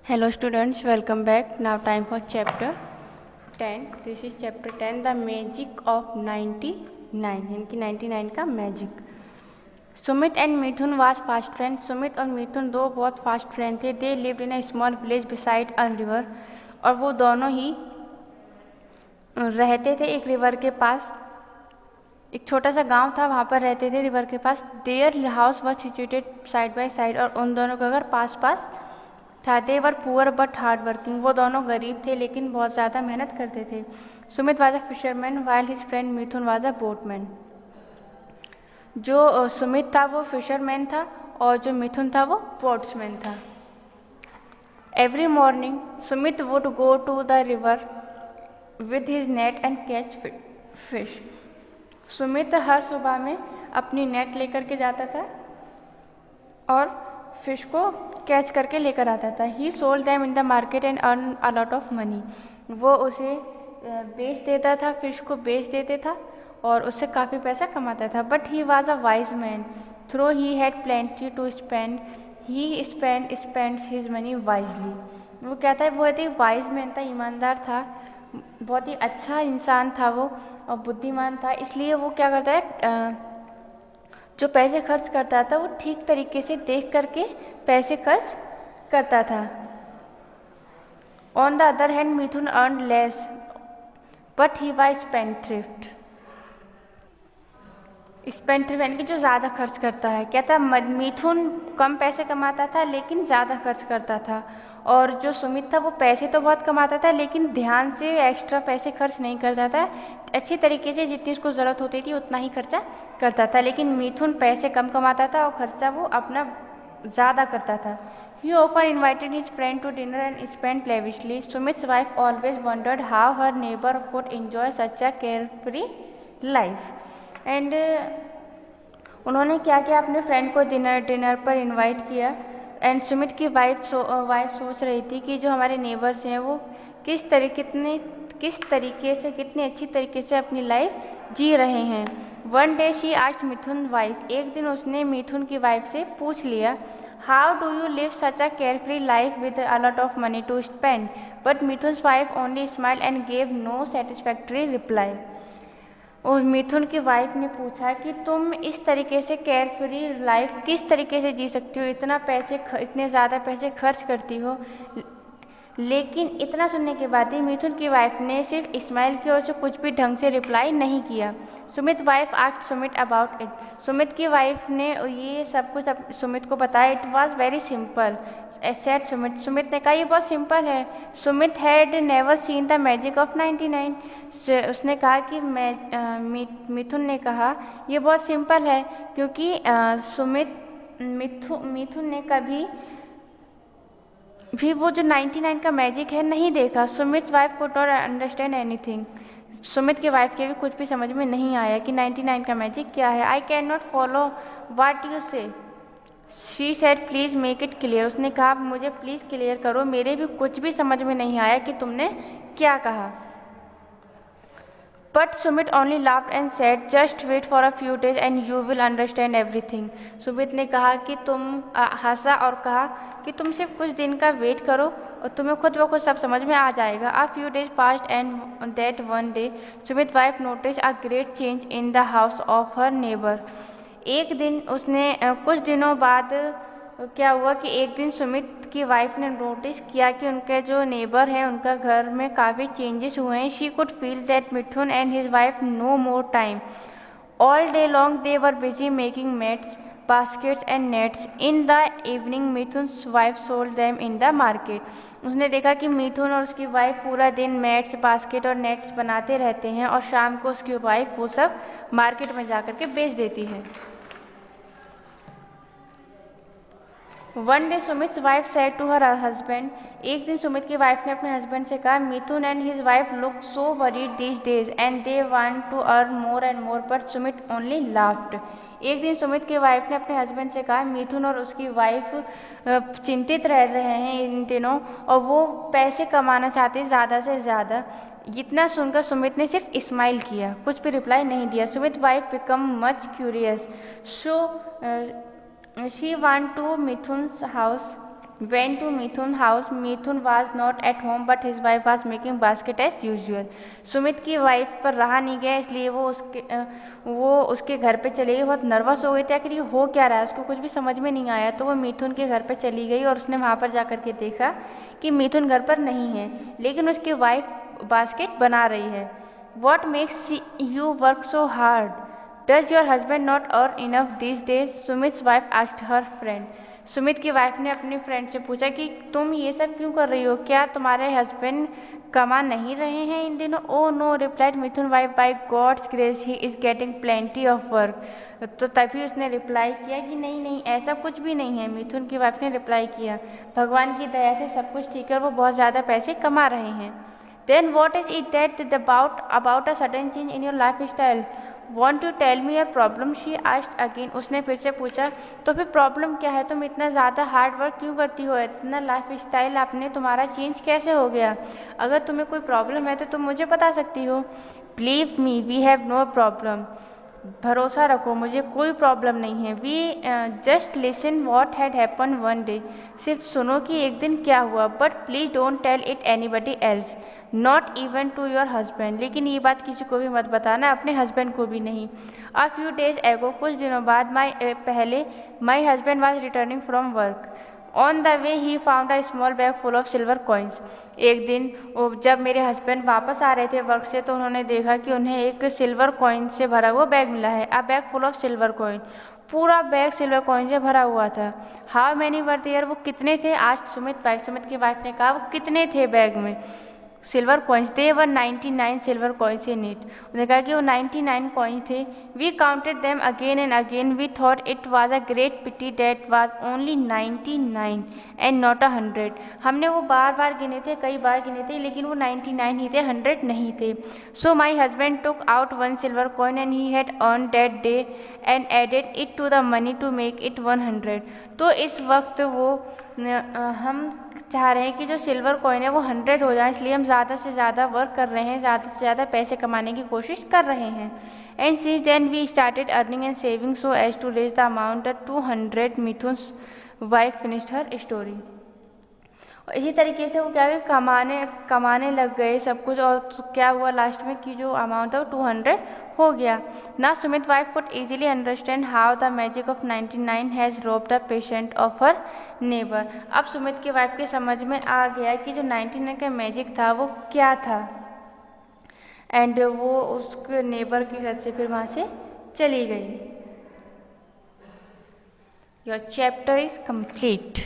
Hello students, welcome back. Now time for chapter 10. This is chapter 10, the magic of 99. यानी कि 99 का magic. Sumit and Mithun was fast friend. Sumit और मिथुन दो बहुत fast friend थे. They lived in a small village beside a river. और वो दोनों ही रहते थे एक रिवर के पास. एक छोटा सा गांव था, वहाँ पर रहते थे रिवर के पास. Their house was situated side by side. और उन दोनों का घर पास पास था. They were poor but hard working. वो दोनों गरीब थे लेकिन बहुत ज़्यादा मेहनत करते थे. Sumit was a fisherman while his friend Mithun was a boatman. जो सुमित था वो फिशरमैन था और जो मिथुन था वो बोट्समैन था. Every morning Sumit would go to the river with his net and catch fish. Sumit हर सुबह में अपनी नेट लेकर के जाता था और फिश को कैच करके लेकर आता था. ही sold them in the market and earn a lot of money. वो उसे बेच देता था, फिश को बेच देते था और उससे काफ़ी पैसा कमाता था. But he was a wise man though he had plenty to spend. He spends his money wisely. वो क्या था, वो एक वाइज मैन था, ईमानदार था, बहुत ही अच्छा इंसान था वो और बुद्धिमान था. इसलिए वो क्या करता है, जो पैसे खर्च करता था वो ठीक तरीके से देख करके पैसे खर्च करता था. On the other hand Mithun earn less but he was spendthrift. Spendthrift यानी कि जो ज़्यादा खर्च करता है. क्या था, मिथुन कम पैसे कमाता था लेकिन ज़्यादा खर्च करता था. और जो सुमित था वो पैसे तो बहुत कमाता था लेकिन ध्यान से एक्स्ट्रा पैसे खर्च नहीं करता था. अच्छी तरीके से जितनी उसको ज़रूरत होती थी उतना ही खर्चा करता था. लेकिन मिथुन पैसे कम कमाता था और खर्चा वो अपना ज़्यादा करता था. He often invited his friend to dinner and spent lavishly. Sumit's wife always wondered how her neighbor could enjoy such a carefree life. And उन्होंने क्या किया, अपने फ्रेंड को डिनर पर इनवाइट किया. एंड सुमित की वाइफ सोच रही थी कि जो हमारे नेबर्स हैं वो किस तरीके से कितनी अच्छी तरीके से अपनी लाइफ जी रहे हैं. One day she asked Mithun wife. एक दिन उसने मिथुन की वाइफ से पूछ लिया, how do you live such a carefree life with a lot of money to spend. But Mithun's wife only smile and gave no satisfactory reply. और मिथुन की वाइफ ने पूछा कि तुम इस तरीके से केयर फ्री लाइफ किस तरीके से जी सकती हो, इतने ज़्यादा पैसे खर्च करती हो. लेकिन इतना सुनने के बाद ही मिथुन की वाइफ ने सिर्फ इस्माइल की ओर से कुछ भी ढंग से रिप्लाई नहीं किया. Sumit wife asked Sumit about it. Sumit की वाइफ ने ये सब कुछ सुमित को बताया. It was very simple said Sumit. Sumit ने कहा ये बहुत सिंपल है. Sumit had never seen the magic of 99. उसने कहा कि मिथुन ने कहा ये बहुत सिंपल है क्योंकि मिथुन ने कभी भी वो जो 99 का मैजिक है नहीं देखा. Sumit wife could not understand anything. Sumit की वाइफ के भी कुछ भी समझ में नहीं आया कि 99 का मैजिक क्या है. I can not follow what you say. She said please make it clear. उसने कहा मुझे प्लीज़ क्लियर करो, मेरे भी कुछ भी समझ में नहीं आया कि तुमने क्या कहा. But Sumit only laughed and said just wait for a few days and you will understand everything. Sumit ने कहा कि हंसा और कहा कि तुम सिर्फ कुछ दिन का वेट करो और तुम्हें खुद ब खुद सब समझ में आ जाएगा. अ few days passed and that one day Sumit wife notice a great change in the house of her neighbour. एक दिन उसने कुछ दिनों बाद क्या हुआ कि एक दिन सुमित की वाइफ ने नोटिस किया कि उनके जो नेबर हैं उनका घर में काफ़ी चेंजेस हुए हैं. She could feel that Mithun and his wife no more time. All day long they were busy making mats, baskets and nets. In the evening Mithun's wife sold them in the market. उसने देखा कि मिथुन और उसकी wife पूरा दिन mats, basket और nets बनाते रहते हैं और शाम को उसकी वाइफ वो सब मार्केट में जा कर के बेच देती है. One day Sumit wife said to her husband. एक दिन सुमित की वाइफ ने अपने हस्बैंड से कहा Mithun and his wife look so worried these days and they want to earn more and more. But Sumit only laughed. एक दिन सुमित की वाइफ ने अपने हस्बैंड से कहा मिथुन और उसकी वाइफ चिंतित रह रहे हैं इन दिनों और वो पैसे कमाना चाहते हैं ज़्यादा से ज़्यादा. इतना सुनकर सुमित ने सिर्फ स्माइल किया, कुछ भी रिप्लाई नहीं दिया. Sumit wife become much curious. So she went to Mithun's house went to Mithun house. Mithun was not at home but his wife was making basket as usual. Sumit की वाइफ पर रहा नहीं गया, इसलिए वो उसके घर पे चली गई। बहुत नर्वस हो गई थी, आखिर ये हो क्या रहा है, उसको कुछ भी समझ में नहीं आया। तो वो मिथुन के घर पे चली गई और उसने वहाँ पर जा कर के देखा कि मिथुन घर पर नहीं है, लेकिन उसकी वाइफ बास्केट बना रही है। What makes you work so hard? Does your husband not earn enough these days? सुमित's wife asked her friend. Sumit की वाइफ ने अपनी फ्रेंड से पूछा कि तुम ये सब क्यों कर रही हो, क्या तुम्हारे हस्बैंड कमा नहीं रहे हैं इन दिनों? Oh no, replied Mithun wife, by god's grace he is getting plenty of work. तो तभी उसने रिप्लाई किया कि नहीं नहीं, ऐसा कुछ भी नहीं है। मिथुन की वाइफ ने रिप्लाई किया, भगवान की दया से सब कुछ ठीक है, वो बहुत ज़्यादा पैसे कमा रहे हैं। Then what is it that about a sudden change in your lifestyle? Want to tell me your problem? She asked again. उसने फिर से पूछा, तो फिर प्रॉब्लम क्या है? तुम इतना ज़्यादा हार्ड वर्क क्यों करती हो? इतना लाइफ स्टाइल आपने तुम्हारा चेंज कैसे हो गया? अगर तुम्हें कोई प्रॉब्लम है तो तुम मुझे बता सकती हो। Believe me, we have no problem. भरोसा रखो, मुझे कोई प्रॉब्लम नहीं है। We just listen what had happen one day, सिर्फ सुनो कि एक दिन क्या हुआ। But please don't tell it anybody else, not even to your husband, लेकिन ये बात किसी को भी मत बताना, अपने हस्बैंड को भी नहीं। अ फ्यू डेज एगो, कुछ दिनों बाद my husband was returning from work. On the way he found a small bag full of silver coins. एक दिन जब मेरे हस्बैंड वापस आ रहे थे वर्क से, तो उन्होंने देखा कि उन्हें एक सिल्वर कॉइन से भरा हुआ बैग मिला है। अ bag full of silver coin, पूरा बैग सिल्वर कॉइन से भरा हुआ था। हाउ मैनी वर देयर, वो कितने थे? आज सुमित की वाइफ ने कहा, वो कितने थे बैग में silver coins? They were 99 silver coins in it. उन्होंने कहा कि वो 99 कॉइन थे। We counted them again and again, we thought it was a great pity that was only 99 and not 100। हमने वो बार बार गिने थे, कई बार गिने थे, लेकिन वो 99 ही थे, 100 नहीं थे। So my husband took out one silver coin and he had earn that day and added it to the money to make it 100। तो इस वक्त हम चाह रहे हैं कि जो सिल्वर कॉइन है वो 100 हो जाए, इसलिए हम ज़्यादा से ज़्यादा वर्क कर रहे हैं, ज़्यादा से ज़्यादा पैसे कमाने की कोशिश कर रहे हैं। And since then we started earning and saving so as to raise the amount that 200। Mithun's wife finished her story. और इसी तरीके से वो क्या है, कमाने लग गए सब कुछ, और क्या हुआ लास्ट में कि जो अमाउंट था वो 200 हो गया। ना Sumit wife could easily understand how the magic of 99 has rob the patient of her neighbour. अब सुमित की वाइफ के समझ में आ गया कि जो 99 का मैजिक था वो क्या था। एंड वो उसके नेबर के घर से फिर वहाँ से चली गई। Your chapter is complete.